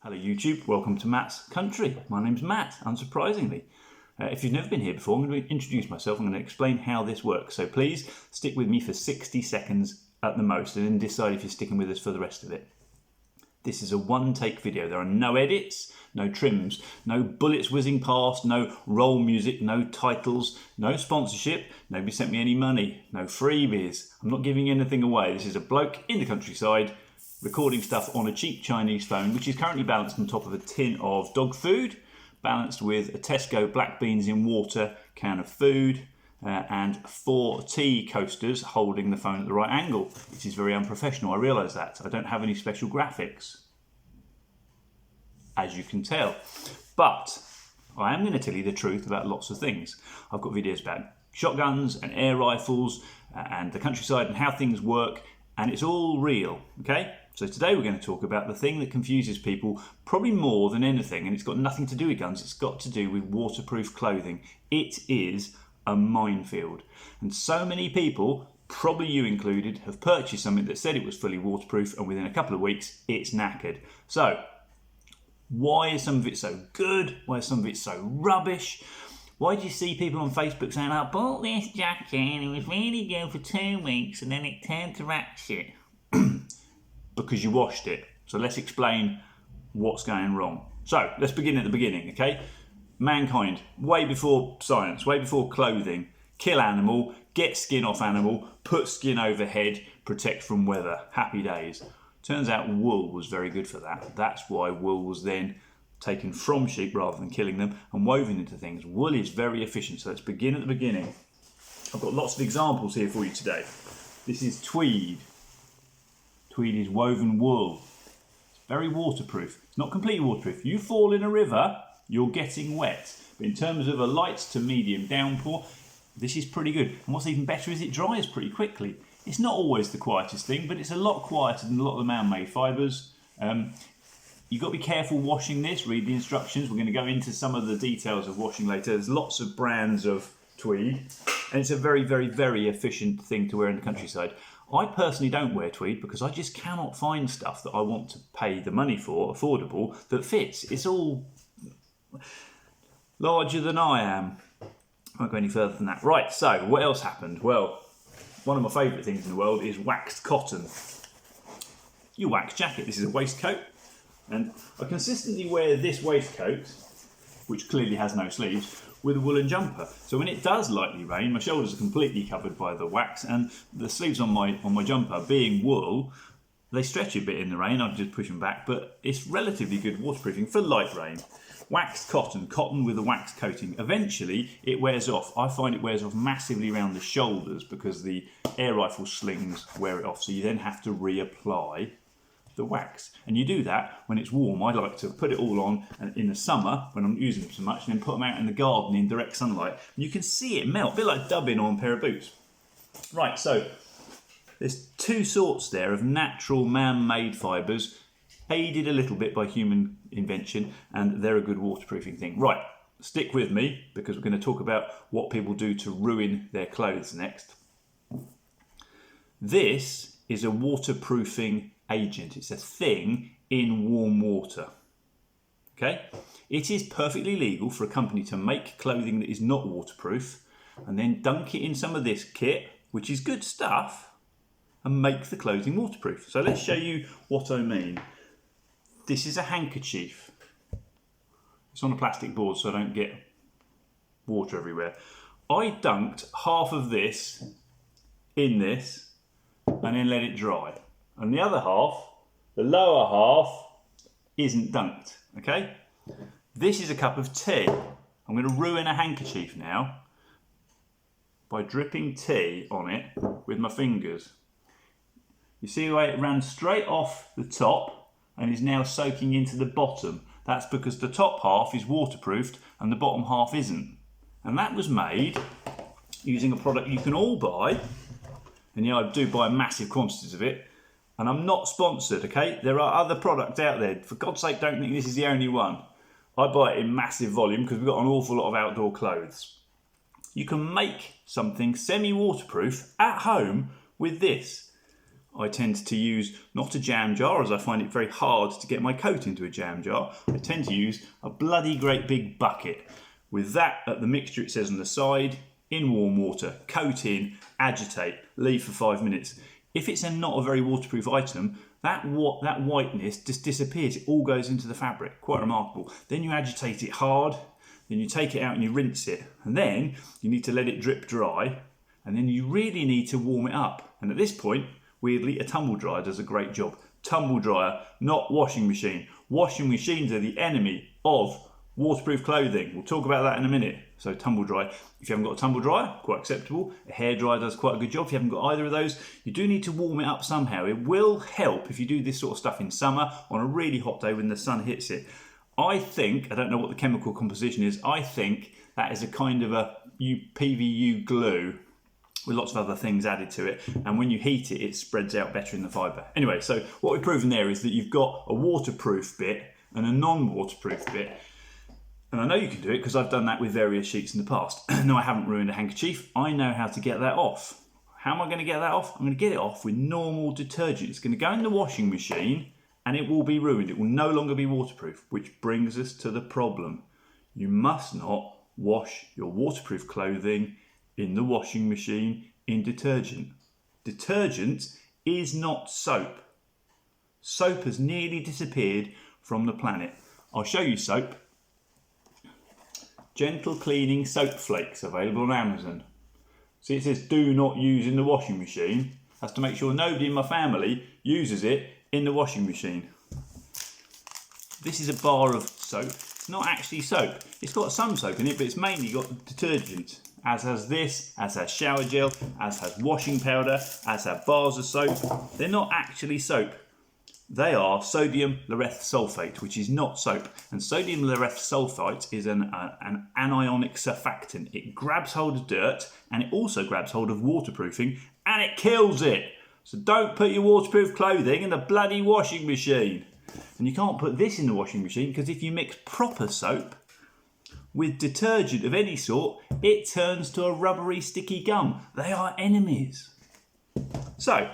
Hello YouTube, welcome to Matt's Country. My name's Matt, unsurprisingly. If you've never been here before, I'm going to introduce myself. I'm going to explain how this works. So please stick with me for 60 seconds at the most and then decide if you're sticking with us for the rest of it. This is a one-take video. There are no edits, no trims, no bullets whizzing past, no roll music, no titles, no sponsorship. Nobody sent me any money, no freebies. I'm not giving anything away. This is a bloke in the countryside recording stuff on a cheap Chinese phone, which is currently balanced on top of a tin of dog food, balanced with a Tesco black beans in water can of food, and 4 tea coasters holding the phone at the right angle, which is very unprofessional. I realise that. I don't have any special graphics, as you can tell. But I am going to tell you the truth about lots of things. I've got videos about shotguns and air rifles and the countryside and how things work, and it's all real, okay? So today we're going to talk about the thing that confuses people probably more than anything, and it's got nothing to do with guns, it's got to do with waterproof clothing. It is a minefield. And so many people, probably you included, have purchased something that said it was fully waterproof, and within a couple of weeks it's knackered. So why is some of it so good? Why is some of it so rubbish? Why do you see people on Facebook saying, I bought this jacket and it was really good for 2 weeks and then it turned to rat shit? Because you washed it. So let's explain what's going wrong. So let's begin at the beginning, okay? Mankind, way before science, way before clothing, kill animal, get skin off animal, put skin over head, protect from weather. Happy days. Turns out wool was very good for that. That's why wool was then taken from sheep rather than killing them and woven into things. Wool is very efficient, so let's begin at the beginning. I've got lots of examples here for you today. This is tweed. Tweed is woven wool. It's very waterproof. It's not completely waterproof. You fall in a river, you're getting wet. But in terms of a light to medium downpour, this is pretty good. And what's even better is it dries pretty quickly. It's not always the quietest thing, but it's a lot quieter than a lot of the man-made fibres. You've got to be careful washing this, read the instructions. We're going to go into some of the details of washing later. There's lots of brands of tweed, and it's a very, very, very efficient thing to wear in the countryside. I personally don't wear tweed because I just cannot find stuff that I want to pay the money for, affordable, that fits. It's all larger than I am. I won't go any further than that. Right, so what else happened? Well, one of my favourite things in the world is waxed cotton. Your wax jacket. This is a waistcoat. And I consistently wear this waistcoat, which clearly has no sleeves, with a woolen jumper. So when it does lightly rain, my shoulders are completely covered by the wax, and the sleeves on my jumper, being wool, they stretch a bit in the rain. I just push them back, but it's relatively good waterproofing for light rain. Waxed cotton, cotton with a wax coating. Eventually, it wears off. I find it wears off massively around the shoulders because the air rifle slings wear it off. So you then have to reapply the wax, and you do that when it's warm. I like to put it all on and in the summer when I'm using them so much, and then put them out in the garden in direct sunlight, and you can see it melt, a bit like dubbing on a pair of boots. Right, so there's 2 sorts there of natural man-made fibres, aided a little bit by human invention, and they're a good waterproofing thing. Right, stick with me because we're going to talk about what people do to ruin their clothes next. This is a waterproofing agent. It's a thing in warm water. Okay? It is perfectly legal for a company to make clothing that is not waterproof and then dunk it in some of this kit, which is good stuff, and make the clothing waterproof. So let's show you what I mean. This is a handkerchief. It's on a plastic board so I don't get water everywhere. I dunked half of this in this and then let it dry. And the other half, the lower half, isn't dunked, okay? This is a cup of tea. I'm going to ruin a handkerchief now by dripping tea on it with my fingers. You see the way it ran straight off the top and is now soaking into the bottom. That's because the top half is waterproofed and the bottom half isn't. And that was made using a product you can all buy. And yeah, I do buy massive quantities of it. And I'm not sponsored, okay? There are other products out there. For God's sake, don't think this is the only one. I buy it in massive volume because we've got an awful lot of outdoor clothes. You can make something semi-waterproof at home with this. I tend to use not a jam jar, as I find it very hard to get my coat into a jam jar. I tend to use a bloody great big bucket. With that at the mixture, it says on the side, in warm water, coat in, agitate, leave for 5 minutes. If it's not a very waterproof item, that whiteness just disappears. It all goes into the fabric. Quite remarkable. Then you agitate it hard, then you take it out and you rinse it. And then you need to let it drip dry. And then you really need to warm it up. And at this point, weirdly, a tumble dryer does a great job. Tumble dryer, not washing machine. Washing machines are the enemy of waterproof clothing. We'll talk about that in a minute. So tumble dryer. If you haven't got a tumble dryer, quite acceptable. A hairdryer does quite a good job. If you haven't got either of those, you do need to warm it up somehow. It will help if you do this sort of stuff in summer on a really hot day when the sun hits it. I think, I don't know what the chemical composition is, I think that is a kind of a PVU glue with lots of other things added to it, and when you heat it, it spreads out better in the fibre. Anyway, so what we've proven there is that you've got a waterproof bit and a non-waterproof bit, and I know you can do it because I've done that with various sheets in the past. No, I haven't ruined a handkerchief. I know how to get that off. How am I going to get that off? I'm going to get it off with normal detergent. It's going to go in the washing machine and it will be ruined. It will no longer be waterproof, which brings us to the problem. You must not wash your waterproof clothing in the washing machine in detergent. Detergent is not soap. Soap has nearly disappeared from the planet. I'll show you soap. Gentle cleaning soap flakes available on Amazon. See, it says do not use in the washing machine. That's to make sure nobody in my family uses it in the washing machine. This is a bar of soap. It's not actually soap. It's got some soap in it, but it's mainly got detergent. As has this, as has shower gel, as has washing powder, as have bars of soap. They're not actually soap. They are sodium lauryl sulfate, which is not soap. And sodium lauryl sulfate is an anionic surfactant. It grabs hold of dirt and it also grabs hold of waterproofing and it kills it. So don't put your waterproof clothing in the bloody washing machine. And you can't put this in the washing machine because if you mix proper soap with detergent of any sort, it turns to a rubbery, sticky gum. They are enemies. So,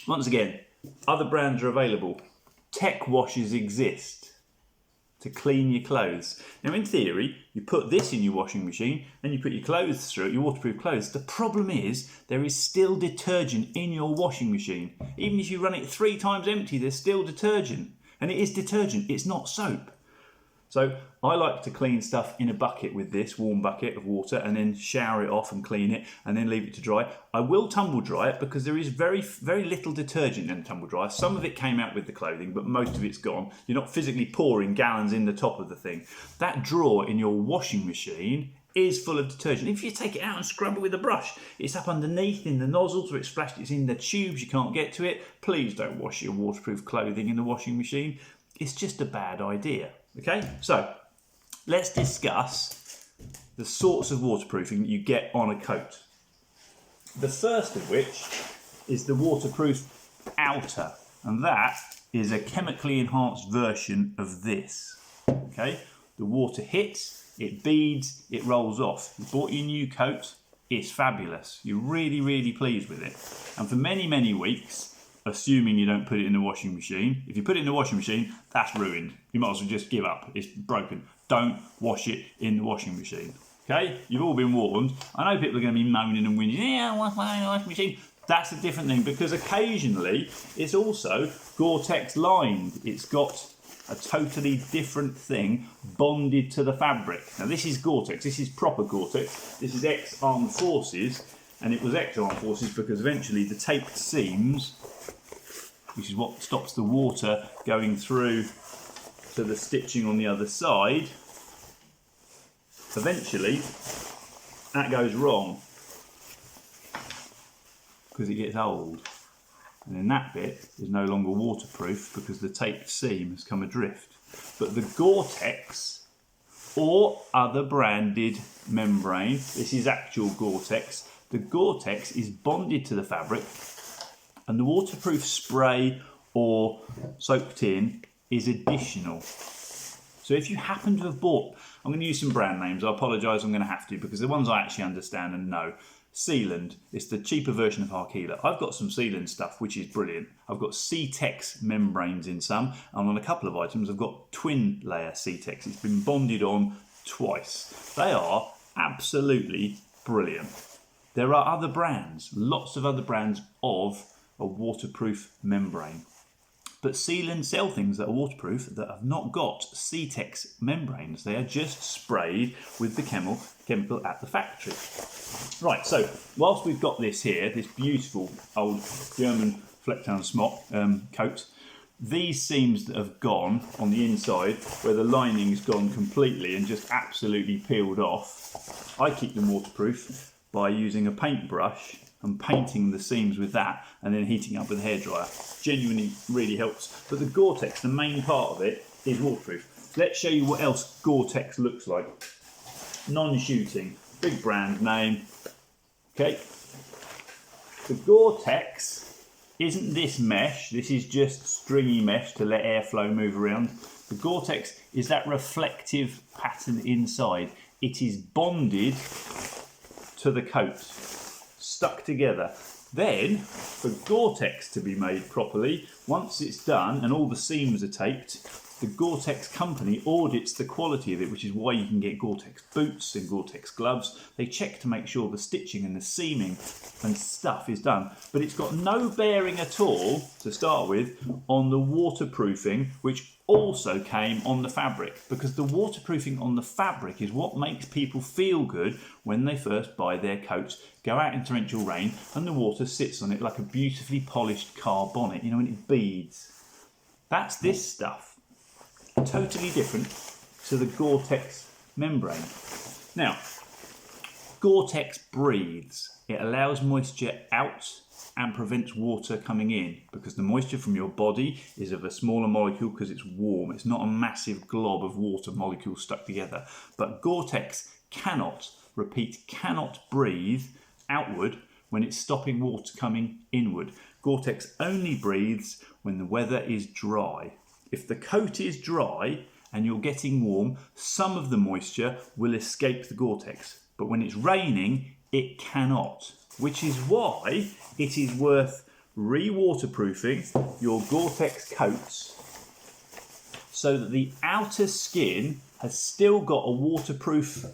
once again, other brands are available. Tech washes exist to clean your clothes. Now, in theory, you put this in your washing machine and you put your clothes through it, your waterproof clothes. The problem is there is still detergent in your washing machine. Even if you run it 3 times empty, there's still detergent. And it is detergent, it's not soap. So I like to clean stuff in a bucket with this warm bucket of water and then shower it off and clean it and then leave it to dry. I will tumble dry it because there is very, very little detergent in the tumble dryer. Some of it came out with the clothing, but most of it's gone. You're not physically pouring gallons in the top of the thing. That drawer in your washing machine is full of detergent. If you take it out and scrub it with a brush, it's up underneath in the nozzles where it's splashed, it's in the tubes, you can't get to it. Please don't wash your waterproof clothing in the washing machine. It's just a bad idea. Okay, so let's discuss the sorts of waterproofing that you get on a coat. The first of which is the waterproof outer, and that is a chemically enhanced version of this. Okay, the water hits, it beads, it rolls off. You bought your new coat, it's fabulous. You're really, really pleased with it. And for many, many weeks, assuming you don't put it in the washing machine. If you put it in the washing machine, that's ruined. You might as well just give up. It's broken. Don't wash it in the washing machine. Okay? You've all been warned. I know people are going to be moaning and whinging, yeah, I wash mine in the washing machine. That's a different thing because occasionally it's also Gore-Tex lined. It's got a totally different thing bonded to the fabric. Now this is Gore-Tex. This is proper Gore-Tex. This is ex-Armed Forces. And it was ex-Armed Forces because eventually the taped seams, which is what stops the water going through to the stitching on the other side, eventually that goes wrong because it gets old. And then that bit is no longer waterproof because the taped seam has come adrift. But the Gore-Tex or other branded membrane, this is actual Gore-Tex, the Gore-Tex is bonded to the fabric and the waterproof spray or soaked in is additional. So if you happen to have bought, I'm going to use some brand names, I apologise, I'm going to have to because the ones I actually understand and know. Sealand. It's the cheaper version of Harkila. I've got some Sealand stuff, which is brilliant. I've got C-Tex membranes in some, and on a couple of items I've got twin layer C-Tex. It's been bonded on twice. They are absolutely brilliant. There are other brands, lots of other brands of a waterproof membrane. But Sealand sell things that are waterproof that have not got C-Tex membranes. They are just sprayed with the chemical at the factory. Right, so whilst we've got this here, this beautiful old German Flecktown smock coat, these seams that have gone on the inside where the lining's gone completely and just absolutely peeled off, I keep them waterproof by using a paintbrush and painting the seams with that and then heating up with a hairdryer. Genuinely really helps. But the Gore-Tex, the main part of it, is waterproof. Let's show you what else Gore-Tex looks like. Non-shooting, big brand name. Okay. The Gore-Tex isn't this mesh, this is just stringy mesh to let airflow move around. The Gore-Tex is that reflective pattern inside. It is bonded to the coat, stuck together. Then, for Gore-Tex to be made properly, once it's done and all the seams are taped, the Gore-Tex company audits the quality of it, which is why you can get Gore-Tex boots and Gore-Tex gloves. They check to make sure the stitching and the seaming and stuff is done. But it's got no bearing at all, to start with, on the waterproofing, which also came on the fabric, because the waterproofing on the fabric is what makes people feel good when they first buy their coats, go out in torrential rain and the water sits on it like a beautifully polished car bonnet, you know, when it beads. That's this stuff. Totally different to the Gore-Tex membrane. Now, Gore-Tex breathes. It allows moisture out and prevents water coming in, because the moisture from your body is of a smaller molecule because it's warm. It's not a massive glob of water molecules stuck together. But Gore-Tex cannot breathe outward when it's stopping water coming inward. Gore-Tex only breathes when the weather is dry. If the coat is dry and you're getting warm, some of the moisture will escape the Gore-Tex. But when it's raining, it cannot, which is why it is worth re-waterproofing your Gore-Tex coats so that the outer skin has still got a waterproof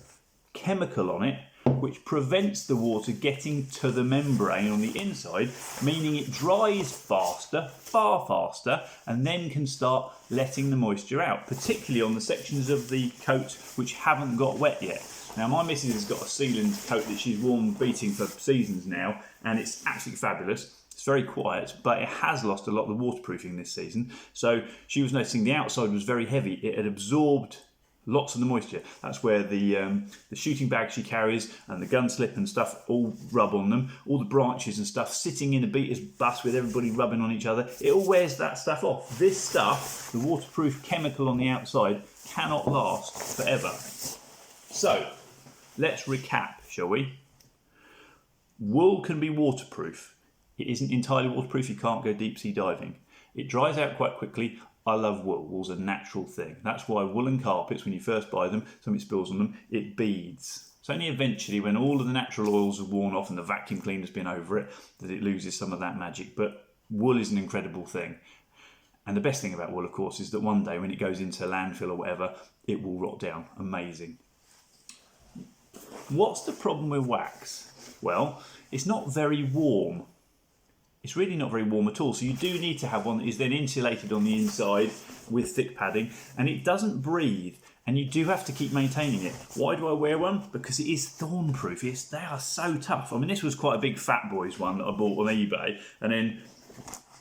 chemical on it, which prevents the water getting to the membrane on the inside, meaning it dries faster, far faster, and then can start letting the moisture out, particularly on the sections of the coat which haven't got wet yet. Now, my missus has got a Sealand coat that she's worn beating for seasons now, and it's absolutely fabulous. It's very quiet, but it has lost a lot of the waterproofing this season. So she was noticing the outside was very heavy. It had absorbed lots of the moisture. That's where the shooting bag she carries and the gun slip and stuff all rub on them. All the branches and stuff sitting in a beater's bus with everybody rubbing on each other. It all wears that stuff off. This stuff, the waterproof chemical on the outside, cannot last forever. So, let's recap, shall we? Wool can be waterproof. It isn't entirely waterproof. You can't go deep sea diving. It dries out quite quickly. I love wool. Wool's a natural thing. That's why woolen carpets, when you first buy them, something spills on them, it beads. It's only eventually, when all of the natural oils have worn off and the vacuum cleaner's been over it, that it loses some of that magic. But wool is an incredible thing. And the best thing about wool, of course, is that one day when it goes into landfill or whatever, it will rot down. Amazing. What's the problem with wax? Well, it's not very warm. It's really not very warm at all. So you do need to have one that is then insulated on the inside with thick padding, and it doesn't breathe, and you do have to keep maintaining it. Why do I wear one? Because it is thorn-proof. They are so tough. I mean, this was quite a big Fat Boys one that I bought on eBay, and then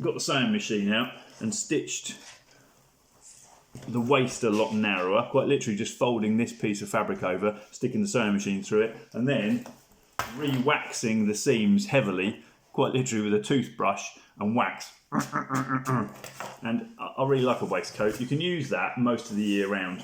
got the sewing machine out and stitched the waist a lot narrower, quite literally just folding this piece of fabric over, sticking the sewing machine through it, and then re-waxing the seams heavily, quite literally with a toothbrush and wax. And I really like a waistcoat. You can use that most of the year round.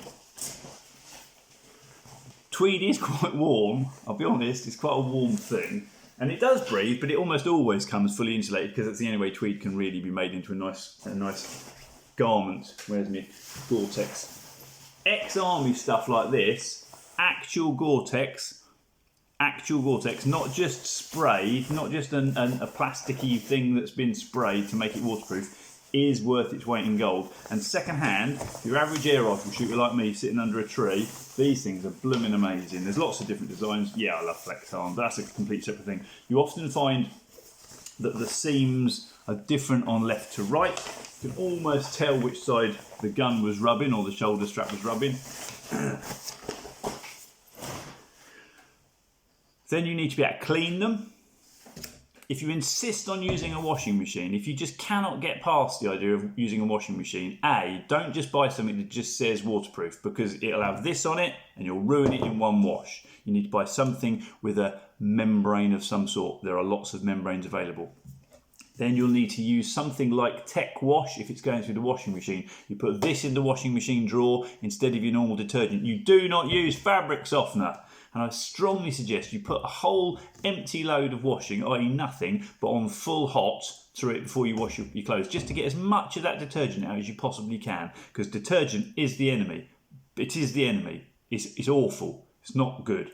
Tweed is quite warm, I'll be honest, it's quite a warm thing. And it does breathe, but it almost always comes fully insulated, because that's the only way tweed can really be made into a nice garment. Where's my Gore-Tex? Ex-army stuff like this, actual Gore-Tex, actual vortex, not just sprayed, not just a plasticky thing that's been sprayed to make it waterproof, is worth its weight in gold. And second-hand, your average air rifle shooter like me sitting under a tree, these things are blooming amazing. There's lots of different designs. Yeah, I love flex arm, but that's a complete separate thing. You often find that the seams are different on left to right. You can almost tell which side the gun was rubbing or the shoulder strap was rubbing. Then you need to be able to clean them. If you insist on using a washing machine, if you just cannot get past the idea of using a washing machine, don't just buy something that just says waterproof, because it'll have this on it and you'll ruin it in one wash. You need to buy something with a membrane of some sort. There are lots of membranes available. Then you'll need to use something like Tech Wash if it's going through the washing machine. You put this in the washing machine drawer instead of your normal detergent. You do not use fabric softener. And I strongly suggest you put a whole empty load of washing, i.e. nothing, but on full hot through it before you wash your clothes, just to get as much of that detergent out as you possibly can, because detergent is the enemy. It is the enemy. It's awful. It's not good.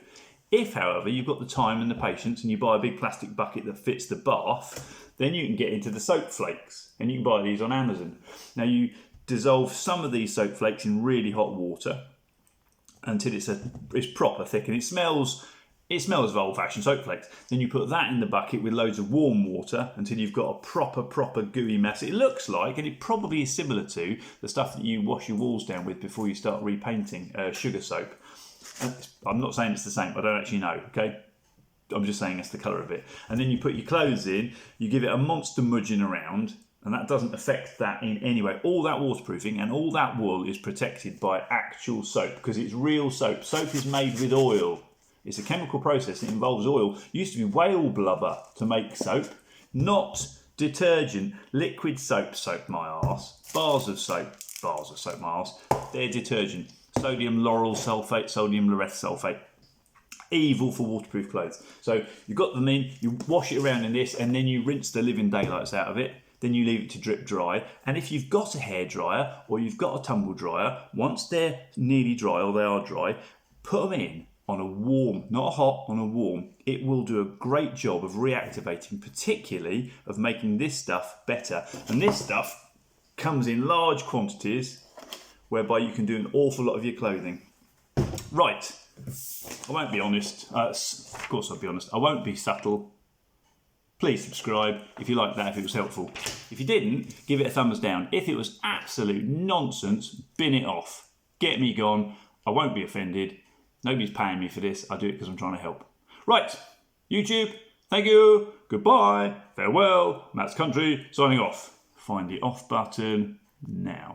If, however, you've got the time and the patience and you buy a big plastic bucket that fits the bath, then you can get into the soap flakes, and you can buy these on Amazon. Now, you dissolve some of these soap flakes in really hot water until it's proper thick, and it smells of old-fashioned soap flakes. Then you put that in the bucket with loads of warm water until you've got a proper gooey mess. It looks like, and it probably is similar to, the stuff that you wash your walls down with before you start repainting, sugar soap. I'm not saying it's the same, I don't actually know, okay? I'm just saying that's the colour of it. And then you put your clothes in, you give it a monster mudging around, and that doesn't affect that in any way. All that waterproofing and all that wool is protected by actual soap, because it's real soap. Soap is made with oil. It's a chemical process that involves oil. It used to be whale blubber to make soap, not detergent. Liquid soap, soap my arse. Bars of soap, my arse. They're detergent. Sodium lauryl sulfate, sodium laureth sulfate. Evil for waterproof clothes. So you've got them in, you wash it around in this, and then you rinse the living daylights out of it. Then you leave it to drip dry. And if you've got a hairdryer or you've got a tumble dryer, once they're nearly dry, or they are dry, put them in on a warm, not a hot, on a warm. It will do a great job of reactivating, particularly of making this stuff better. And this stuff comes in large quantities, whereby you can do an awful lot of your clothing. Right, I won't be honest. Of course I'll be honest. I won't be subtle. Please subscribe if you liked that, if it was helpful. If you didn't, give it a thumbs down. If it was absolute nonsense, bin it off. Get me gone. I won't be offended. Nobody's paying me for this. I do it because I'm trying to help. Right, YouTube, thank you. Goodbye. Farewell. Matt's Country, signing off. Find the off button now.